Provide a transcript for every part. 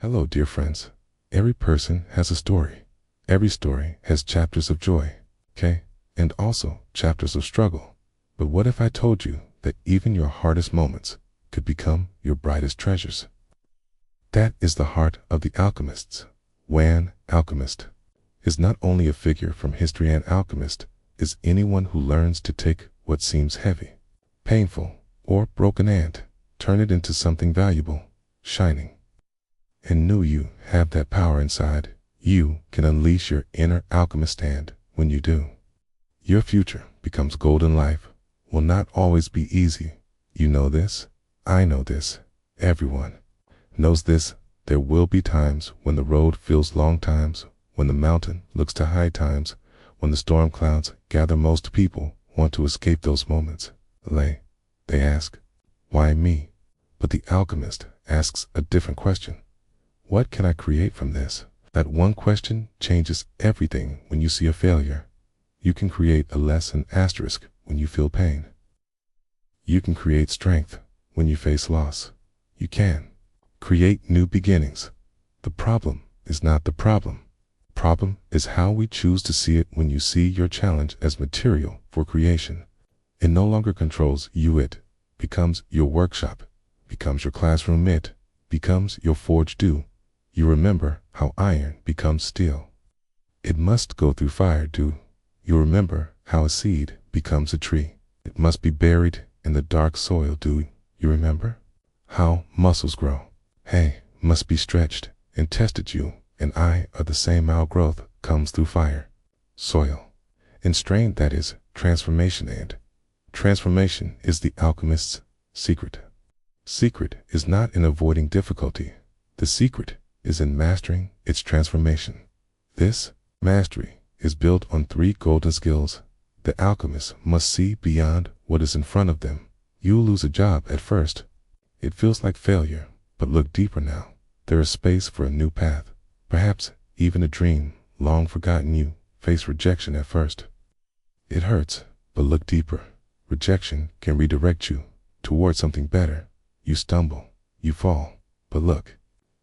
Hello, dear friends. Every person has a story. Every story has chapters of joy, okay? And also chapters of struggle. But what if I told you that even your hardest moments could become your brightest treasures? That is the heart of the alchemists. Your Alchemist is not only a figure from history. An alchemist is anyone who learns to take what seems heavy, painful, or broken and turn it into something valuable, shining. And know you have that power inside. You can unleash your inner alchemist, and when you do, your future becomes golden. Life will not always be easy. You know this. I know this. Everyone knows this. There will be times when the road feels long, times when the mountain looks too high, times when the storm clouds gather. Most people want to escape those moments. They ask, why me? But the alchemist asks a different question. What can I create from this? That one question changes everything. When you see a failure, you can create a lesson asterisk. When you feel pain, you can create strength. When you face loss, you can create new beginnings. The problem is not the problem. Problem is how we choose to see it. When you see your challenge as material for creation, it no longer controls you. It becomes your workshop, becomes your classroom. It becomes your forge. Do you remember how iron becomes steel? It must go through fire. Do you remember how a seed becomes a tree? It must be buried in the dark soil. Do you remember how muscles grow? Hey, must be stretched and tested. You and I are the same. Our growth comes through fire, soil, and strain. That is transformation, and transformation is the alchemist's secret. Secret is not in avoiding difficulty. The secret is in mastering its transformation. This mastery is built on 3 golden skills. The alchemist must see beyond what is in front of them. You'll lose a job at first. It feels like failure, but look deeper now. There is space for a new path, perhaps even a dream long forgotten. You face rejection at first. It hurts, but look deeper. Rejection can redirect you towards something better. You stumble, you fall, but look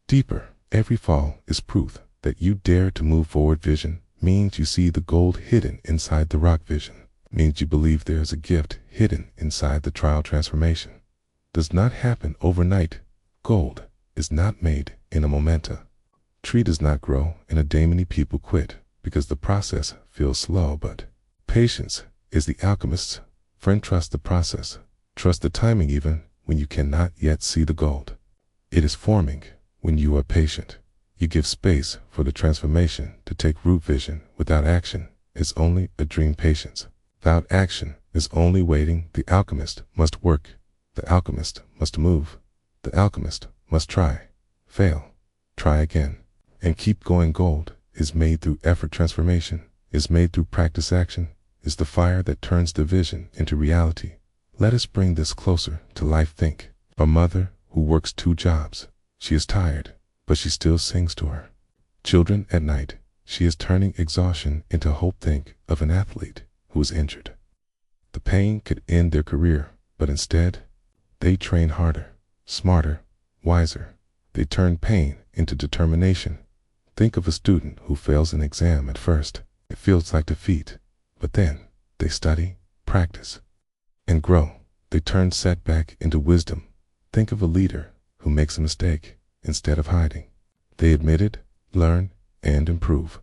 deeper. Every fall is proof that you dare to move forward. Vision means you see the gold hidden inside the rock. Vision means you believe there is a gift hidden inside the trial. Transformation does not happen overnight. Gold is not made in a momenta. Tree does not grow in a day. Many people quit because the process feels slow, but patience is the alchemist's friend. Trust the process. Trust the timing even when you cannot yet see the gold. It is forming when you are patient. You give space for the transformation to take root. Vision without action is only a dream. Patience without action is only waiting. The alchemist must work. The alchemist must move. The alchemist must try, fail, try again, and keep going. Gold is made through effort. Transformation is made through practice. Action is the fire that turns the vision into reality. Let us bring this closer to life. Think of a mother who works 2 jobs. She is tired, but she still sings to her children at night. She is turning exhaustion into hope. Think of an athlete who is injured. The pain could end their career, but instead, they train harder, smarter, wiser. They turn pain into determination. Think of a student who fails an exam. At first, it feels like defeat, but then they study, practice, and grow. They turn setback into wisdom. Think of a leader who makes a mistake. Instead of hiding, they admit it, learn, and improve.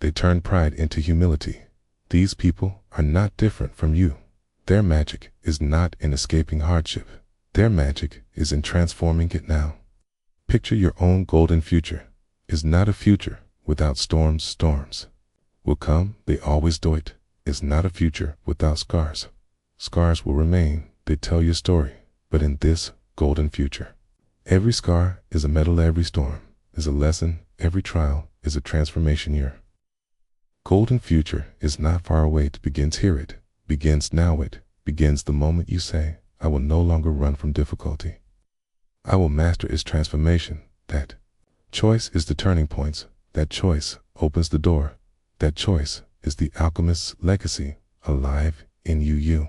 They turn pride into humility. These people are not different from you. Their magic is not in escaping hardship. Their magic is in transforming it now. Picture your own golden future. Is not a future without storms. Storms will come, they always do. It is not a future without scars. Scars will remain, they tell your story. But in this golden future, every scar is a medal. Every storm is a lesson. Every trial is a transformation. Your golden future is not far away. It begins here. It begins now. It begins the moment you say, I will no longer run from difficulty. I will master its transformation. That choice is the turning point. That choice opens the door. That choice is the alchemist's legacy, alive in you. You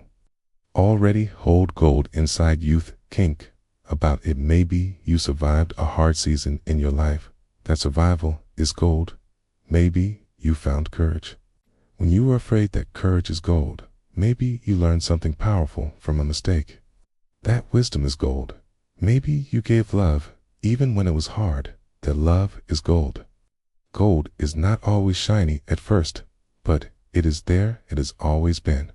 already hold gold inside. Youth, kink, about it. Maybe you survived a hard season in your life. That survival is gold. Maybe you found courage when you were afraid. That courage is gold. Maybe you learned something powerful from a mistake. That wisdom is gold. Maybe you gave love even when it was hard. That love is gold. Gold is not always shiny at first, but it is there. It has always been.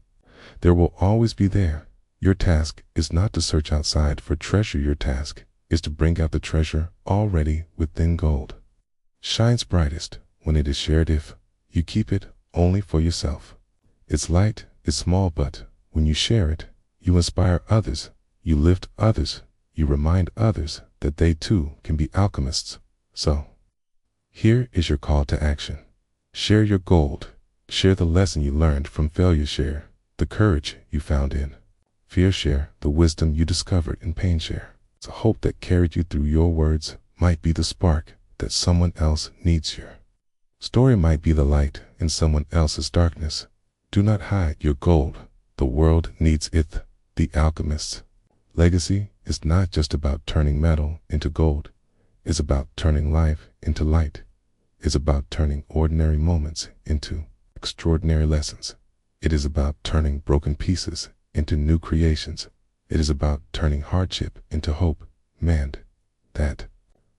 There will always be there. Your task is not to search outside for treasure. Your task is to bring out the treasure already within. Gold shines brightest when it is shared. If you keep it only for yourself, its light is small, but when you share it, you inspire others, you lift others, you remind others that they too can be alchemists. So, here is your call to action. Share your gold. Share the lesson you learned from failure. Share the courage you found in fear. Share the wisdom you discovered in pain. Share the hope that carried you through. Your words might be the spark that someone else needs. Your story might be the light in someone else's darkness. Do not hide your gold. The world needs it. The alchemists. Legacy is not just about turning metal into gold. It's about turning life into light. It's about turning ordinary moments into extraordinary lessons. It is about turning broken pieces into new creations. It is about turning hardship into hope. Man, that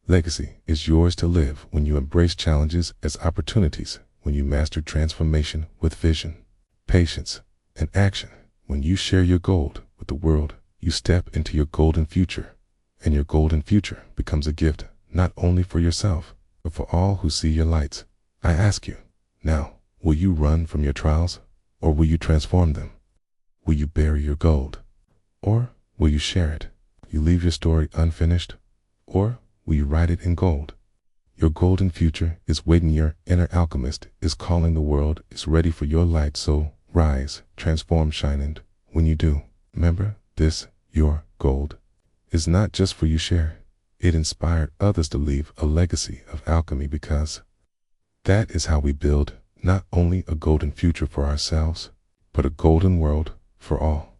legacy is yours to live when you embrace challenges as opportunities, when you master transformation with vision, patience, and action. When you share your gold with the world, you step into your golden future, and your golden future becomes a gift not only for yourself, but for all who see your lights. I ask you, now, will you run from your trials, or will you transform them? Will you bury your gold, or will you share it? Will you leave your story unfinished, or will you write it in gold? Your golden future is waiting. Your inner alchemist is calling. The world is ready for your light. So rise, transform, shine, and when you do, remember this: your gold is not just for you. Share it. Inspired others to leave a legacy of alchemy, because that is how we build not only a golden future for ourselves, but a golden world for all.